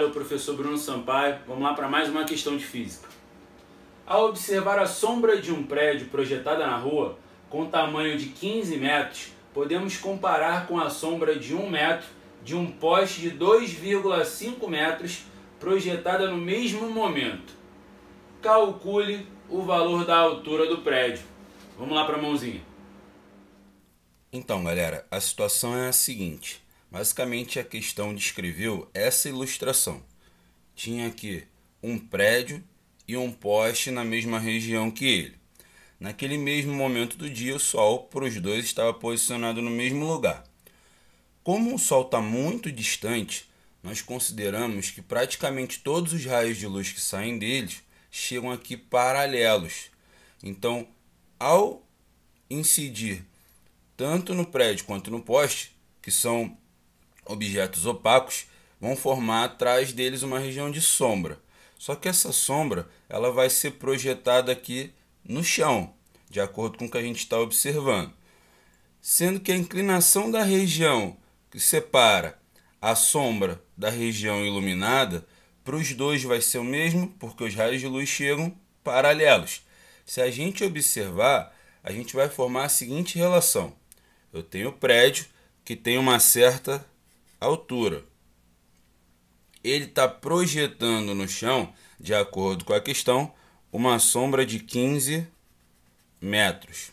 é o professor Bruno Sampaio. Vamos lá para mais uma questão de física. Ao observar a sombra de um prédio projetada na rua com tamanho de 15 metros, podemos comparar com a sombra de 1 metro de um poste de 2,5 metros projetada no mesmo momento. Calcule o valor da altura do prédio. Vamos lá para a mãozinha. Então, galera, a situação é a seguinte. Basicamente, a questão descreveu essa ilustração. Tinha aqui um prédio e um poste na mesma região que ele. Naquele mesmo momento do dia, o Sol, para os dois, estava posicionado no mesmo lugar. Como o Sol está muito distante, nós consideramos que praticamente todos os raios de luz que saem deles chegam aqui paralelos. Então, ao incidir tanto no prédio quanto no poste, que são objetos opacos, vão formar atrás deles uma região de sombra. Só que essa sombra ela vai ser projetada aqui no chão, de acordo com o que a gente está observando. Sendo que a inclinação da região que separa a sombra da região iluminada, para os dois vai ser o mesmo, porque os raios de luz chegam paralelos. Se a gente observar, a gente vai formar a seguinte relação. Eu tenho o prédio que tem uma certa altura. Ele está projetando no chão, de acordo com a questão, uma sombra de 15 metros.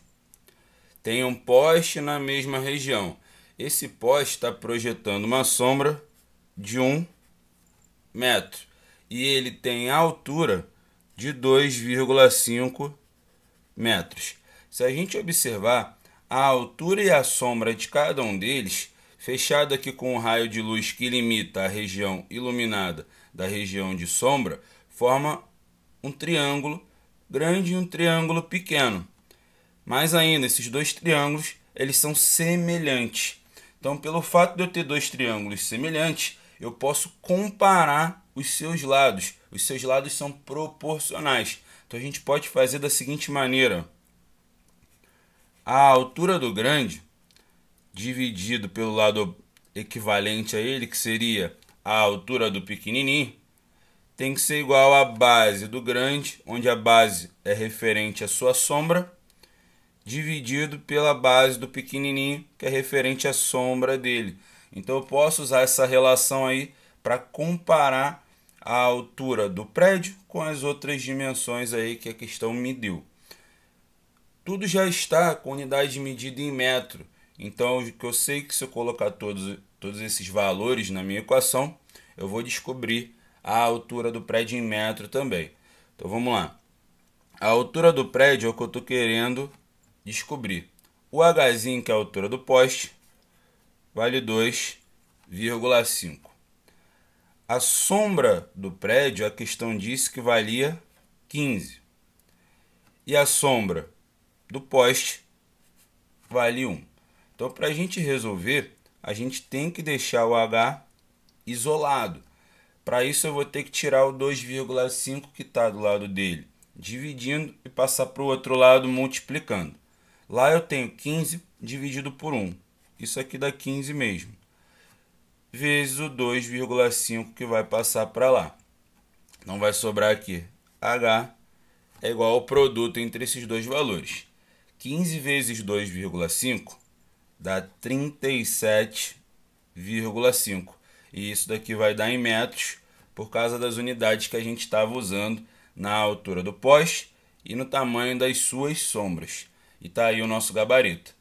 Tem um poste na mesma região. Esse poste está projetando uma sombra de 1 metro. E ele tem a altura de 2,5 metros. Se a gente observar, a altura e a sombra de cada um deles, fechado aqui com o raio de luz que limita a região iluminada da região de sombra, forma um triângulo grande e um triângulo pequeno. Mais ainda, esses dois triângulos eles são semelhantes. Então, pelo fato de eu ter dois triângulos semelhantes, eu posso comparar os seus lados. Os seus lados são proporcionais. Então, a gente pode fazer da seguinte maneira. A altura do grande, dividido pelo lado equivalente a ele, que seria a altura do pequenininho, tem que ser igual à base do grande, onde a base é referente à sua sombra, dividido pela base do pequenininho, que é referente à sombra dele. Então eu posso usar essa relação aí para comparar a altura do prédio com as outras dimensões aí que a questão me deu. Tudo já está com unidade de medida em metro. Então eu sei que se eu colocar todos esses valores na minha equação, eu vou descobrir a altura do prédio em metro também. Então vamos lá. A altura do prédio é o que eu estou querendo descobrir. O Hzinho, que é a altura do poste, vale 2,5. A sombra do prédio, a questão disse que valia 15. E a sombra do poste vale 1. Então, para a gente resolver, a gente tem que deixar o H isolado. Para isso, eu vou ter que tirar o 2,5 que está do lado dele, dividindo e passar para o outro lado multiplicando. Lá eu tenho 15 dividido por 1. Isso aqui dá 15 mesmo. Vezes o 2,5 que vai passar para lá. Então vai sobrar aqui. H é igual ao produto entre esses dois valores. 15 vezes 2,5 dá 37,5. E isso daqui vai dar em metros por causa das unidades que a gente estava usando na altura do poste e no tamanho das suas sombras. E tá aí o nosso gabarito.